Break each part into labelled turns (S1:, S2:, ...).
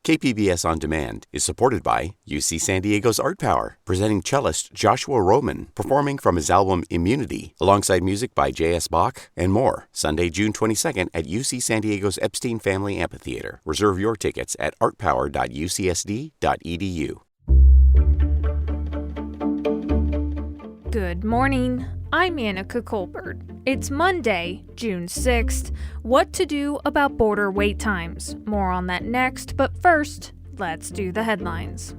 S1: KPBS On Demand is supported by UC San Diego's Art Power, presenting cellist Joshua Roman, performing from his album Immunity, alongside music by J.S. Bach and more. Sunday, June 22nd at UC San Diego's Epstein Family Amphitheater. Reserve your tickets at artpower.ucsd.edu.
S2: Good morning. I'm Annika Colbert. It's Monday, June 6th. What to do about border wait times. More on that next, but first, let's do the headlines.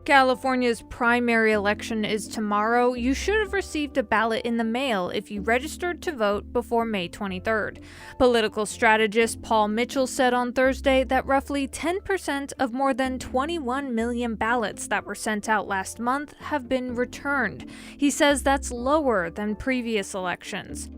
S2: California's primary election is tomorrow. You should have received a ballot in the mail if you registered to vote before May 23rd. Political strategist Paul Mitchell said on Thursday that roughly 10% of more than 21 million ballots that were sent out last month have been returned. He says that's lower than previous elections.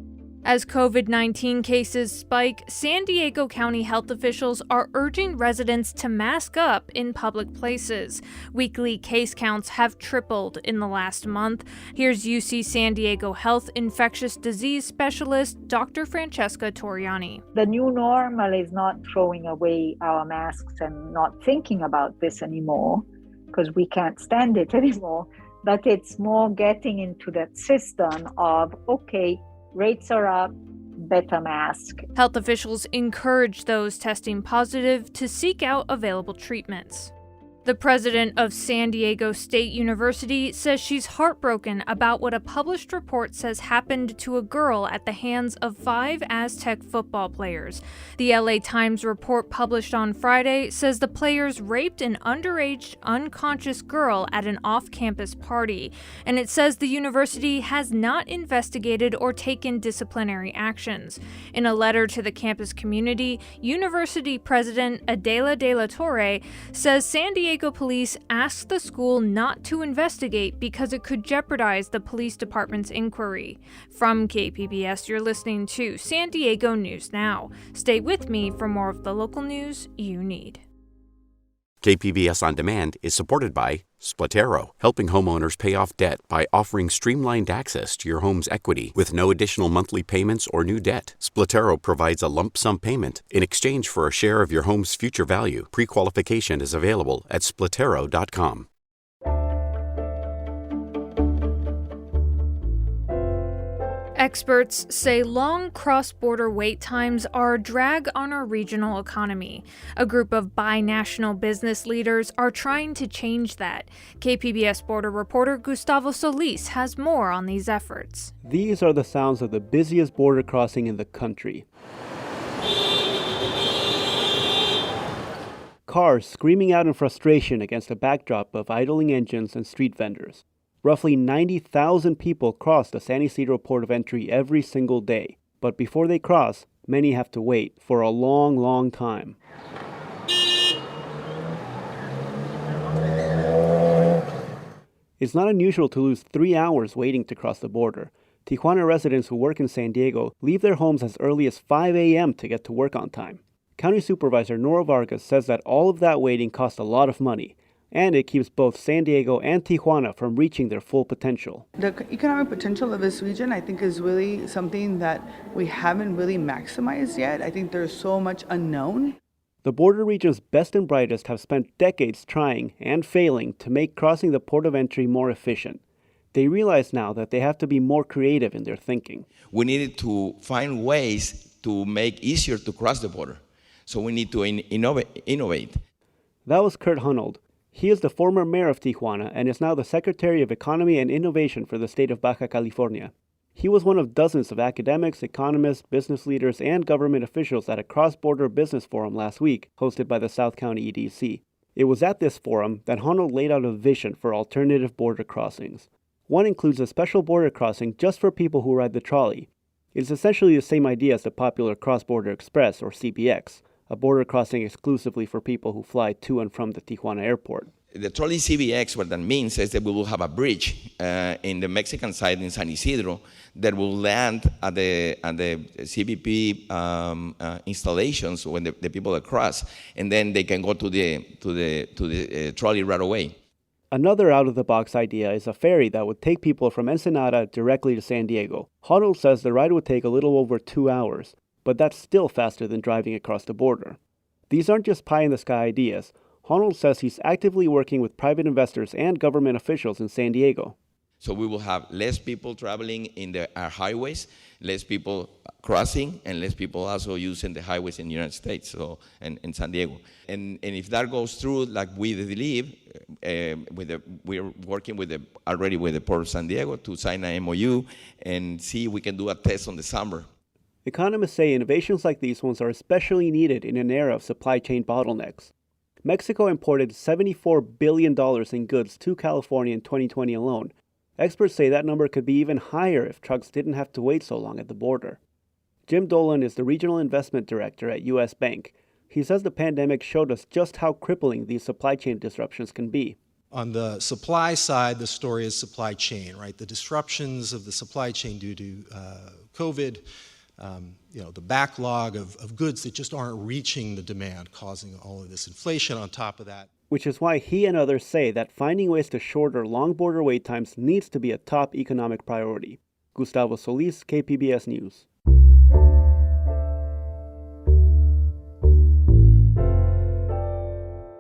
S2: As COVID-19 cases spike, San Diego County health officials are urging residents to mask up in public places. Weekly case counts have tripled in the last month. Here's UC San Diego Health infectious disease specialist Dr. Francesca Toriani.
S3: The new normal is not throwing away our masks and not thinking about this anymore, because we can't stand it anymore, but it's more getting into that system of, okay, rates are up, better mask.
S2: Health officials encourage those testing positive to seek out available treatments. The president of San Diego State University says she's heartbroken about what a published report says happened to a girl at the hands of 5 Aztec football players. The LA Times report published on Friday says the players raped an underage, unconscious girl at an off-campus party, and it says the university has not investigated or taken disciplinary actions. In a letter to the campus community, University President Adela de la Torre says San Diego police asked the school not to investigate because it could jeopardize the police department's inquiry. From KPBS, you're listening to San Diego News Now. Stay with me for more of the local news you need.
S1: KPBS On Demand is supported by Splatero, helping homeowners pay off debt by offering streamlined access to your home's equity with no additional monthly payments or new debt. Splatero provides a lump sum payment in exchange for a share of your home's future value. Pre-qualification is available at splatero.com.
S2: Experts say long cross-border wait times are a drag on our regional economy. A group of binational business leaders are trying to change that. KPBS border reporter Gustavo Solis has more on these efforts.
S4: These are the sounds of the busiest border crossing in the country. Cars screaming out in frustration against a backdrop of idling engines and street vendors. Roughly 90,000 people cross the San Isidro port of entry every single day. But before they cross, many have to wait for a long, long time. It's not unusual to lose 3 hours waiting to cross the border. Tijuana residents who work in San Diego leave their homes as early as 5 a.m. to get to work on time. County Supervisor Nora Vargas says that all of that waiting costs a lot of money, and it keeps both San Diego and Tijuana from reaching their full potential.
S5: The economic potential of this region, I think, is really something that we haven't really maximized yet. I think there's so much unknown.
S4: The border region's best and brightest have spent decades trying and failing to make crossing the port of entry more efficient. They realize now that they have to be more creative in their thinking.
S6: We needed to find ways to make easier to cross the border. So we need to innovate.
S4: That was Kurt Hunold. He is the former mayor of Tijuana and is now the Secretary of Economy and Innovation for the state of Baja California. He was one of dozens of academics, economists, business leaders, and government officials at a cross-border business forum last week, hosted by the South County EDC. It was at this forum that Hunold laid out a vision for alternative border crossings. One includes a special border crossing just for people who ride the trolley. It's essentially the same idea as the popular Cross-Border Express, or CBX, a border crossing exclusively for people who fly to and from the Tijuana airport.
S6: The trolley CBX, what that means is that we will have a bridge in the Mexican side in San Isidro that will land at the CBP installations when the people across, and then they can go to the trolley right away.
S4: Another out-of-the-box idea is a ferry that would take people from Ensenada directly to San Diego. Honnold says the ride would take a little over 2 hours, but that's still faster than driving across the border. These aren't just pie-in-the-sky ideas. Honnold says he's actively working with private investors and government officials in San Diego.
S6: So we will have less people traveling in our highways, less people crossing, and less people also using the highways in the United States, and in San Diego. And if that goes through, like we believe, we're working already with the Port of San Diego to sign an MOU and see if we can do a test on the summer.
S4: Economists say innovations like these ones are especially needed in an era of supply chain bottlenecks. Mexico imported $74 billion in goods to California in 2020 alone. Experts say that number could be even higher if trucks didn't have to wait so long at the border. Jim Dolan is the regional investment director at U.S. Bank. He says the pandemic showed us just how crippling these supply chain disruptions can be.
S7: On the supply side, the story is supply chain, right? The disruptions of the supply chain due to COVID, the backlog of goods that just aren't reaching the demand, causing all of this inflation on top of that.
S4: Which is why he and others say that finding ways to shorter long border wait times needs to be a top economic priority. Gustavo Solis, KPBS News.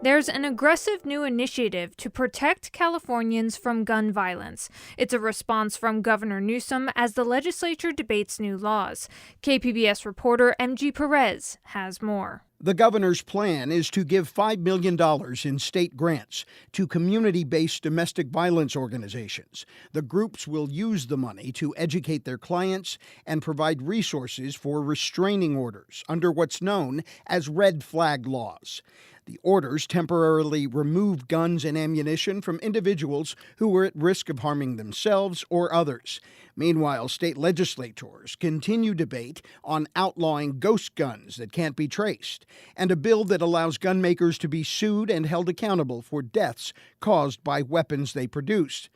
S2: There's an aggressive new initiative to protect Californians from gun violence. It's a response from Governor Newsom as the legislature debates new laws. KPBS reporter MG Perez has more.
S8: The governor's plan is to give $5 million in state grants to community-based domestic violence organizations. The groups will use the money to educate their clients and provide resources for restraining orders under what's known as red flag laws. The orders temporarily remove guns and ammunition from individuals who are at risk of harming themselves or others. Meanwhile, state legislators continue debate on outlawing ghost guns that can't be traced, and a bill that allows gun makers to be sued and held accountable for deaths caused by weapons they produced.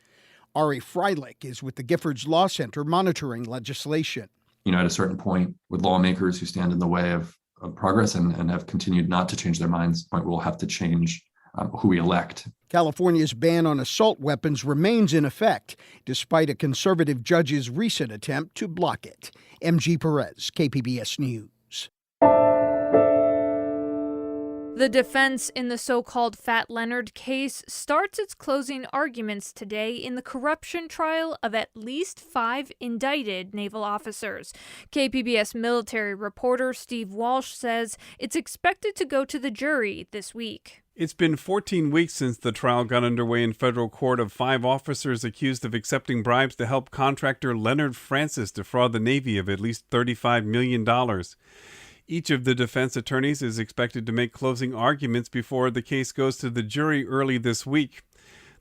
S8: Ari Freilich is with the Giffords Law Center monitoring legislation.
S9: At a certain point, with lawmakers who stand in the way of progress and have continued not to change their minds, we'll have to change who we elect.
S8: California's ban on assault weapons remains in effect, despite a conservative judge's recent attempt to block it. MG Perez, KPBS News.
S2: The defense in the so-called Fat Leonard case starts its closing arguments today in the corruption trial of at least 5 indicted naval officers. KPBS military reporter Steve Walsh says it's expected to go to the jury this week.
S10: It's been 14 weeks since the trial got underway in federal court of 5 officers accused of accepting bribes to help contractor Leonard Francis defraud the Navy of at least $35 million. Each of the defense attorneys is expected to make closing arguments before the case goes to the jury early this week.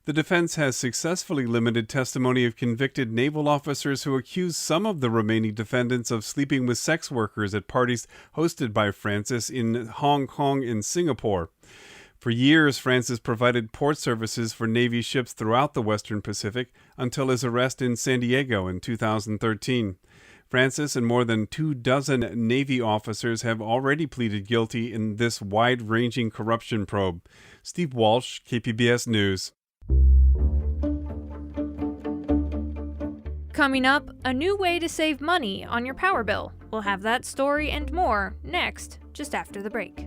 S10: The defense has successfully limited testimony of convicted naval officers who accuse some of the remaining defendants of sleeping with sex workers at parties hosted by Francis in Hong Kong and Singapore. For years, Francis provided port services for Navy ships throughout the Western Pacific until his arrest in San Diego in 2013. Francis and more than 24 Navy officers have already pleaded guilty in this wide-ranging corruption probe. Steve Walsh, KPBS News.
S2: Coming up, a new way to save money on your power bill. We'll have that story and more next, just after the break.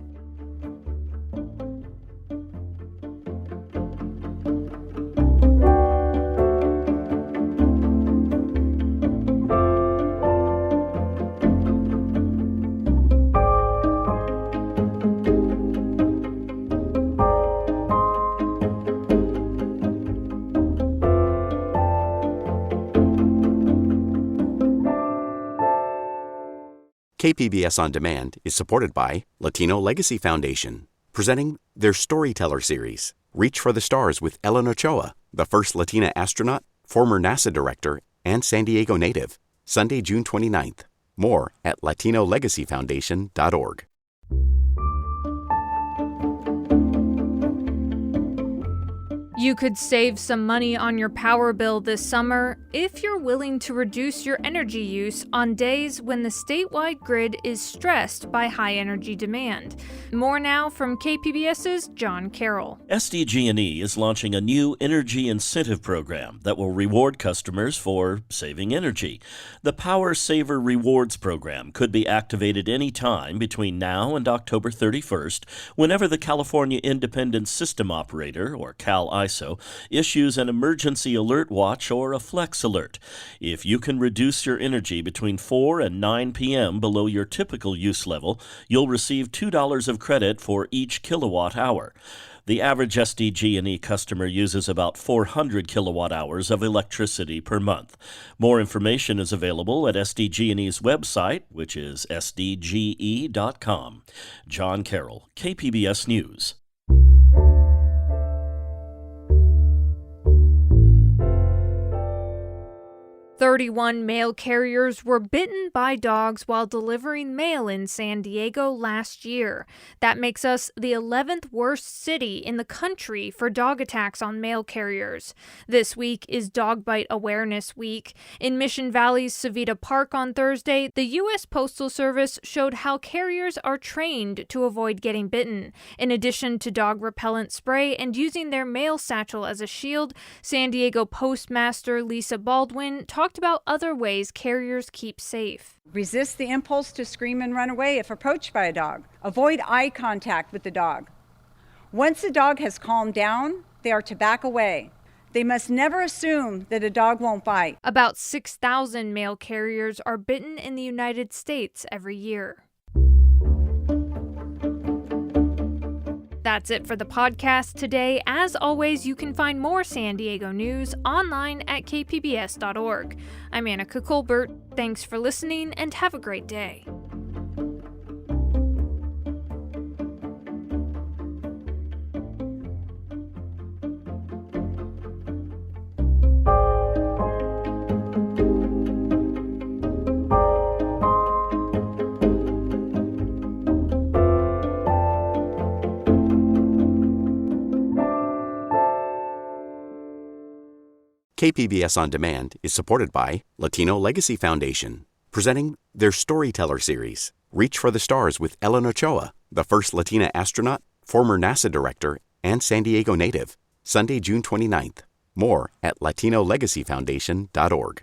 S1: KPBS On Demand is supported by Latino Legacy Foundation, presenting their Storyteller series, Reach for the Stars with Ellen Ochoa, the first Latina astronaut, former NASA director, and San Diego native, Sunday, June 29th. More at latinolegacyfoundation.org.
S2: You could save some money on your power bill this summer if you're willing to reduce your energy use on days when the statewide grid is stressed by high energy demand. More now from KPBS's John Carroll.
S11: SDG&E is launching a new energy incentive program that will reward customers for saving energy. The Power Saver Rewards program could be activated any time between now and October 31st, whenever the California Independent System Operator, or CAISO, issues an emergency alert watch or a flex alert. If you can reduce your energy between 4 and 9 p.m. below your typical use level, you'll receive $2 of credit for each kilowatt hour. The average SDG&E customer uses about 400 kilowatt hours of electricity per month. More information is available at SDG&E's website, which is sdge.com. John Carroll, KPBS News.
S2: 31 mail carriers were bitten by dogs while delivering mail in San Diego last year. That makes us the 11th worst city in the country for dog attacks on mail carriers. This week is Dog Bite Awareness Week. In Mission Valley's Savita Park on Thursday, the U.S. Postal Service showed how carriers are trained to avoid getting bitten. In addition to dog repellent spray and using their mail satchel as a shield, San Diego Postmaster Lisa Baldwin talked about other ways carriers keep safe.
S12: Resist the impulse to scream and run away if approached by a dog. Avoid eye contact with the dog. Once the dog has calmed down, they are to back away. They must never assume that a dog won't bite.
S2: About 6,000 mail carriers are bitten in the United States every year. That's it for the podcast today. As always, you can find more San Diego news online at kpbs.org. I'm Annika Colbert. Thanks for listening and have a great day.
S1: KPBS On Demand is supported by Latino Legacy Foundation, presenting their Storyteller series, Reach for the Stars with Ellen Ochoa, the first Latina astronaut, former NASA director, and San Diego native, Sunday, June 29th. More at latinolegacyfoundation.org.